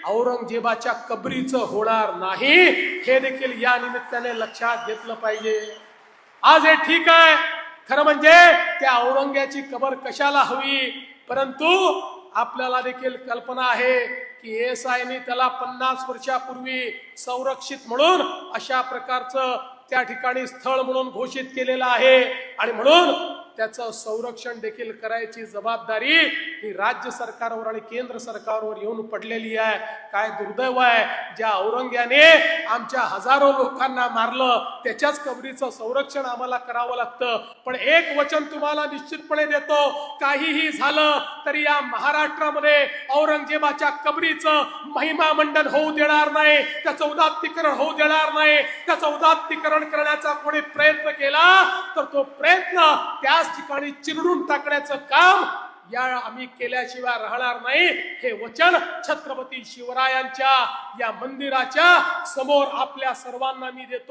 औरंगजेबाच्या कबरीचं होणार नाही, हे देखील या निमित्ताने लक्षात घेतलं पाहिजे. आज हे ठीक आहे, खरं म्हणजे त्या औरंग्याची कबर कशाला हवी, परंतु आपल्याला देखील कल्पना आहे की एएसआयने त्याला 50 वर्षापूर्वी संरक्षित म्हणून अशा प्रकारचं त्या ठिकाणी स्थळ म्हणून घोषित केलेलं आहे आणि म्हणून त्याचं संरक्षण देखील करायची जबाबदारी ही राज्य सरकारवर आणि केंद्र सरकारवर येऊन पडलेली आहे. काय दुर्दैव आहे, ज्या औरंग्याने आमच्या हजारो लोकांना मारलं त्याच्याच कबरीचं संरक्षण आम्हाला करावं लागतं. पण एक वचन तुम्हाला निश्चितपणे देतो, काहीही झालं तरी या महाराष्ट्रामध्ये औरंगजेबाच्या कबरीचं महिमा मंडन होऊ देणार नाही, त्याचं उदात्तीकरण होऊ देणार नाही. त्याचं उदात्तीकरण करण्याचा कोणी प्रयत्न केला तर तो प्रयत्न त्याच ठिकाणी चिरडून टाकण्याचं काम या आम्ही केल्याशिवाय राहणार नाही. हे वचन छत्रपती शिवरायांच्या या मंदिराच्या समोर आपल्या सर्वांना मी देतो.